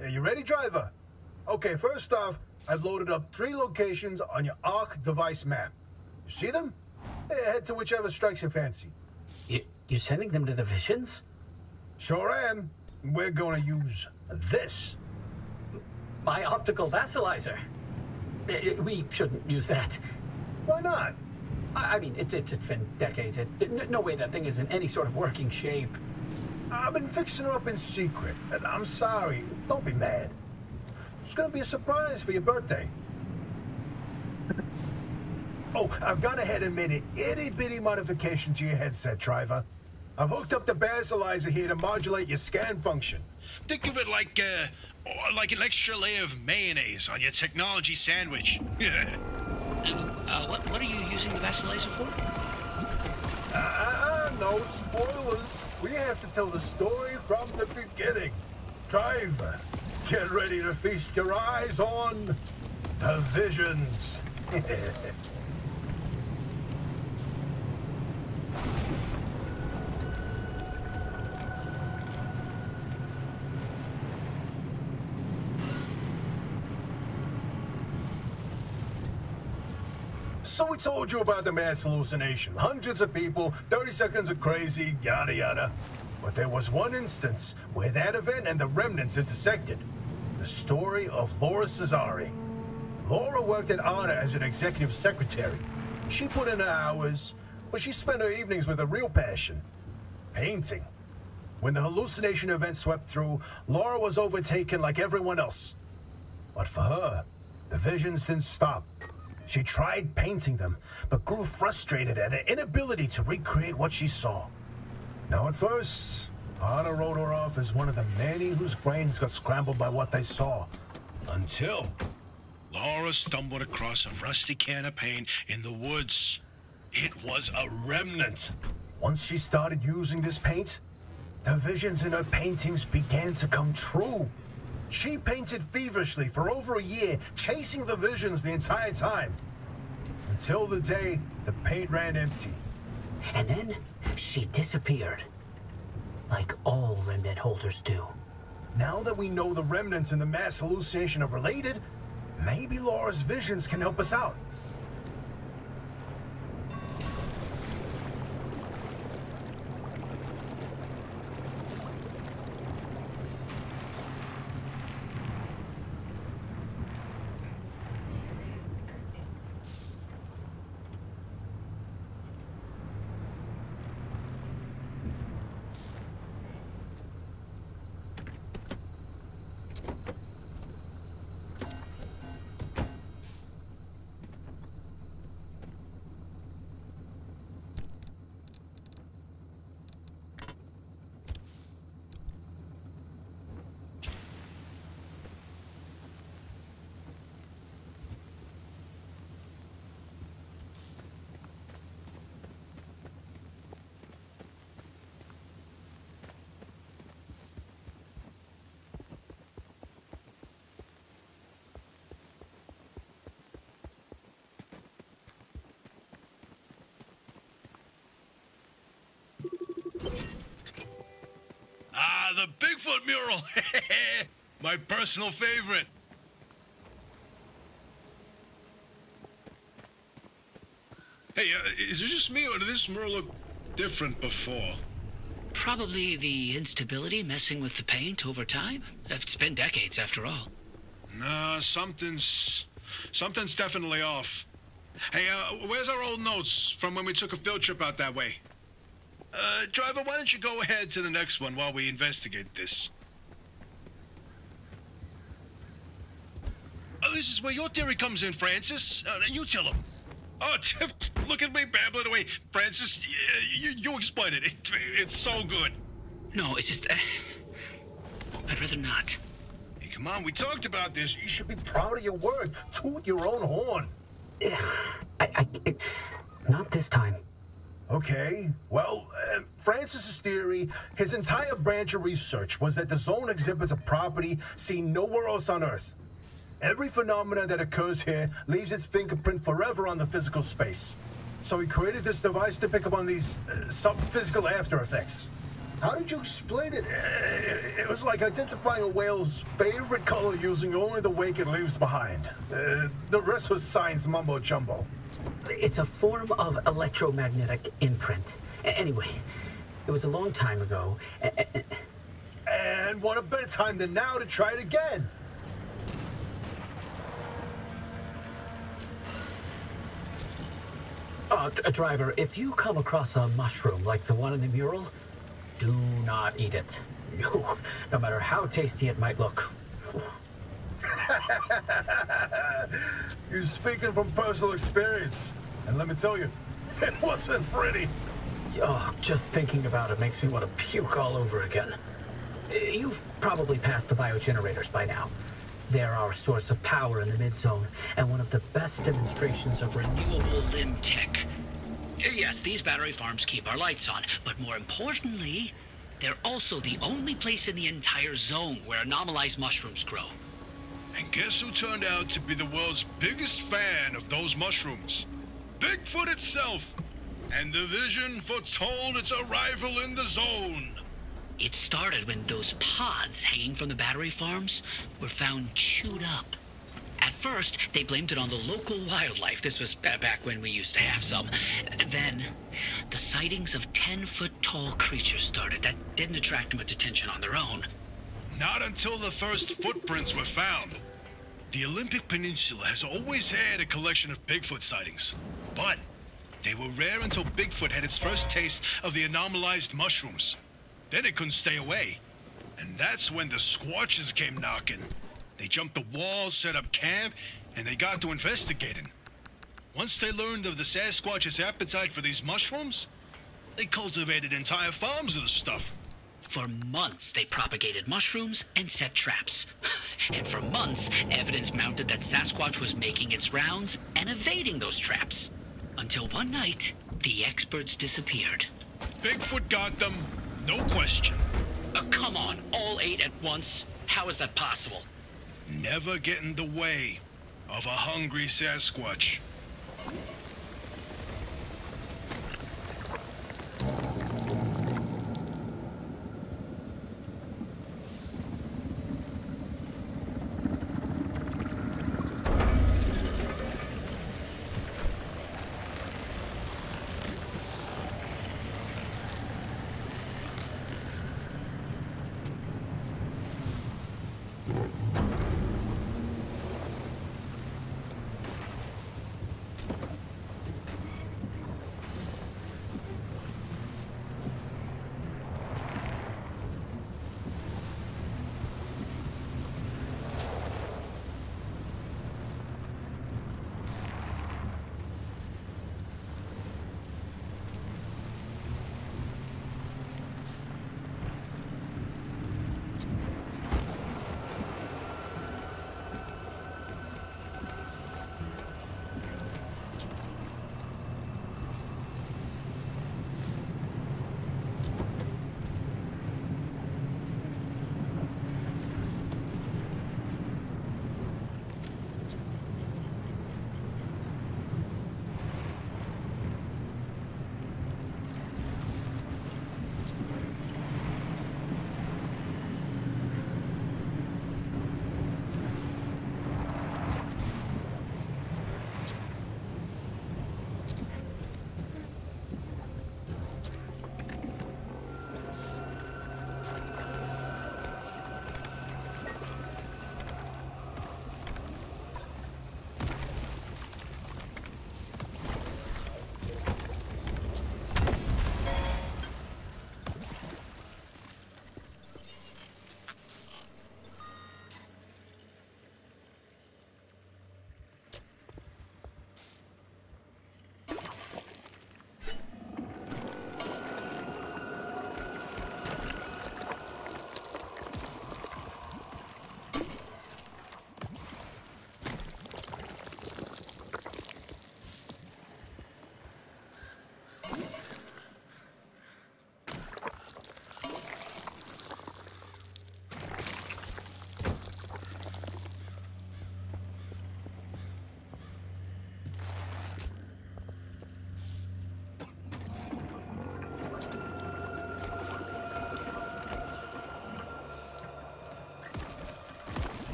Are you ready, driver? Okay, first off, I've loaded up 3 locations on your ARC device map. You see them? Head to whichever strikes your fancy. You're sending them to the Visions? Sure am. We're gonna use this. My optical vassalizer. We shouldn't use that. Why not? I mean, it's been decades. No way that thing is in any sort of working shape. I've been fixing her up in secret, and I'm sorry. Don't be mad. It's gonna be a surprise for your birthday. Oh, I've gone ahead and made an itty-bitty modification to your headset, driver. I've hooked up the basilizer here to modulate your scan function. Think of it like an extra layer of mayonnaise on your technology sandwich. What are you using the vassalizer for? No spoilers. We have to tell the story from the beginning. Driver, get ready to feast your eyes on the Visions. So we told you about the mass hallucination. Hundreds of people, 30 seconds of crazy, yada yada. But there was one instance where that event and the remnants intersected. The story of Laura Cesari. Laura worked at ARDA as an executive secretary. She put in her hours, but she spent her evenings with a real passion: painting. When the hallucination event swept through, Laura was overtaken like everyone else. But for her, the visions didn't stop. She tried painting them, but grew frustrated at her inability to recreate what she saw. Now at first, ARDA wrote her off as one of the many whose brains got scrambled by what they saw. Until Laura stumbled across a rusty can of paint in the woods. It was a remnant. Once she started using this paint, the visions in her paintings began to come true. She painted feverishly for over a year, chasing the visions the entire time. Until the day the paint ran empty. And then she disappeared. Like all remnant holders do. Now that we know the remnants and the mass hallucination are related, maybe Laura's visions can help us out. The Bigfoot mural. My personal favorite. Hey, is it just me, or did this mural look different before? Probably the instability messing with the paint over time. It's been decades, after all. No, something's definitely off. Hey, where's our old notes from when we took a field trip out that way? Driver, why don't you go ahead to the next one while we investigate this? This is where your theory comes in, Francis. You tell him. Oh, look at me babbling away. Francis, you explain it. It's so good. No, it's just... I'd rather not. Hey, come on, we talked about this. You should be proud of your work. Toot your own horn. Not this time. Okay, well, Francis's theory, his entire branch of research was that the zone exhibits a property seen nowhere else on Earth. Every phenomena that occurs here leaves its fingerprint forever on the physical space. So he created this device to pick up on these sub-physical after effects. How did you explain it? It was like identifying a whale's favorite color using only the wake it leaves behind. The rest was science mumbo-jumbo. It's a form of electromagnetic imprint. Anyway, it was a long time ago. And what a better time than now to try it again. Driver, if you come across a mushroom like the one in the mural, do not eat it. No matter how tasty it might look. You're speaking from personal experience. And let me tell you, it wasn't pretty. Oh, just thinking about it makes me want to puke all over again. You've probably passed the biogenerators by now. They're our source of power in the mid-zone, and one of the best demonstrations of renewable limb tech. Yes, these battery farms keep our lights on, but more importantly, they're also the only place in the entire zone where anomalized mushrooms grow. And guess who turned out to be the world's biggest fan of those mushrooms? Bigfoot itself! And the vision foretold its arrival in the zone. It started when those pods hanging from the battery farms were found chewed up. At first, they blamed it on the local wildlife. This was back when we used to have some. Then, the sightings of 10-foot-tall creatures started that didn't attract much attention on their own. Not until the first footprints were found. The Olympic Peninsula has always had a collection of Bigfoot sightings, but they were rare until Bigfoot had its first taste of the anomalized mushrooms. Then it couldn't stay away. And that's when the Squatches came knocking. They jumped the walls, set up camp, and they got to investigating. Once they learned of the Sasquatch's appetite for these mushrooms, they cultivated entire farms of the stuff. For months, they propagated mushrooms and set traps. And for months, evidence mounted that Sasquatch was making its rounds and evading those traps. Until one night, the experts disappeared. Bigfoot got them, no question. Come on, all 8 at once? How is that possible? Never get in the way of a hungry Sasquatch.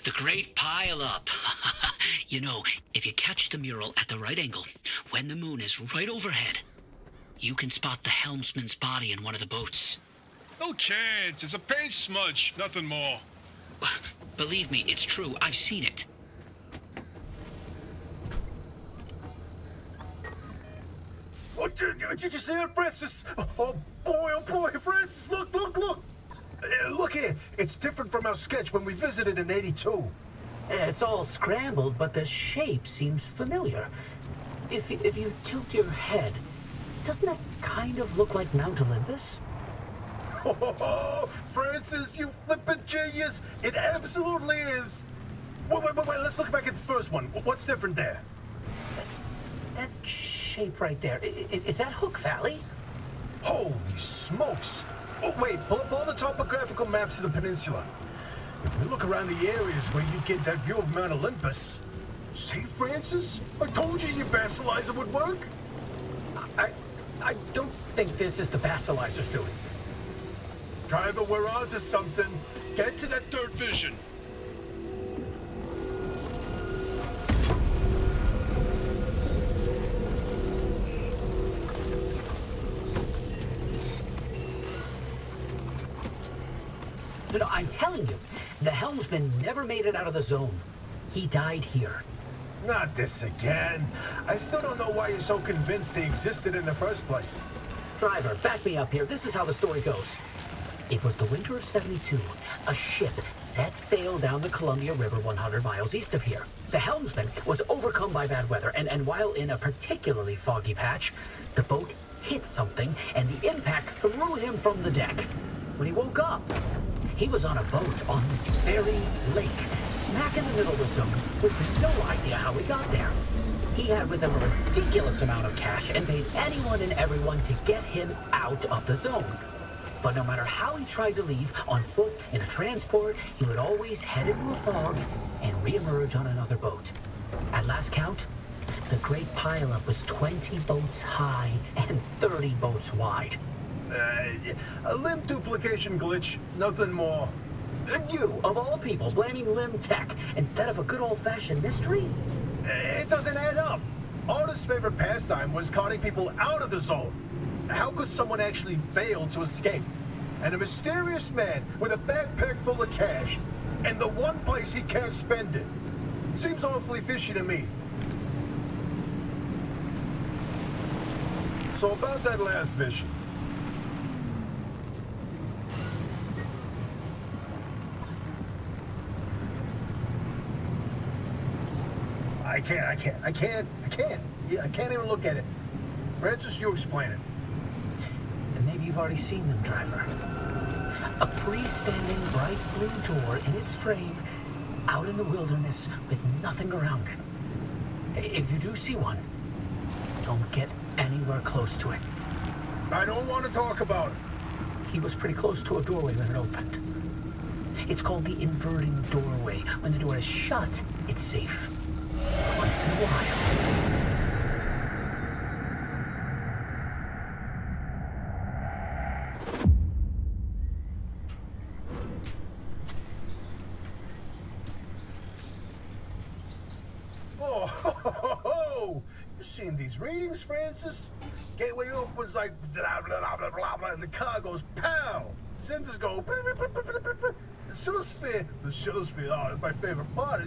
The Great Pile Up. You know, if you catch the mural at the right angle, when the moon is right overhead, you can spot the helmsman's body in one of the boats. No chance. It's a paint smudge. Nothing more. Believe me, it's true. I've seen it. Oh, did you see that, Francis? Oh boy, Francis, look. Look here, it's different from our sketch when we visited in '82. It's all scrambled, but the shape seems familiar. If you tilt your head, doesn't that kind of look like Mount Olympus? Oh, Francis, you flippin' genius! It absolutely is! Wait, let's look back at the first one. What's different there? That shape right there, is that Hook Valley? Holy smokes! Oh, wait, pull up all the topographical maps of the peninsula. If we look around the areas where you get that view of Mount Olympus... See, Francis? I told you your basilizer would work. I don't think this is the basilizer's doing. Driver, we're on to something. Get to that Third vision. No, I'm telling you, the helmsman never made it out of the zone. He died here. Not this again. I still don't know why you're so convinced he existed in the first place. Driver, back me up here. This is how the story goes. It was the winter of '72. A ship set sail down the Columbia River 100 miles east of here. The helmsman was overcome by bad weather, and while in a particularly foggy patch, the boat hit something, and the impact threw him from the deck. When he woke up, he was on a boat on this very lake, smack in the middle of the zone, with no idea how he got there. He had with him a ridiculous amount of cash and paid anyone and everyone to get him out of the zone. But no matter how he tried to leave, on foot, in a transport, he would always head into a fog and reemerge on another boat. At last count, the Great Pile Up was 20 boats high and 30 boats wide. A limb duplication glitch, nothing more. And you, of all people, blaming Lim Tech instead of a good old-fashioned mystery? It doesn't add up. Artist's favorite pastime was carting people out of the zone. How could someone actually fail to escape? And a mysterious man with a backpack full of cash, and the one place he can't spend it. Seems awfully fishy to me. So about that last vision. I can't. Yeah, I can't even look at it. Francis, you explain it. And maybe you've already seen them, driver. A freestanding bright blue door in its frame, out in the wilderness with nothing around it. If you do see one, don't get anywhere close to it. I don't want to talk about it. He was pretty close to a doorway when it opened. It's called the inverting doorway. When the door is shut, it's safe. Once in a while. Oh, you seen these readings, Francis? Gateway opens like blah, blah, blah, blah, blah, and the car goes pow. Sensors go. The Schillersphere, oh, it's my favorite part.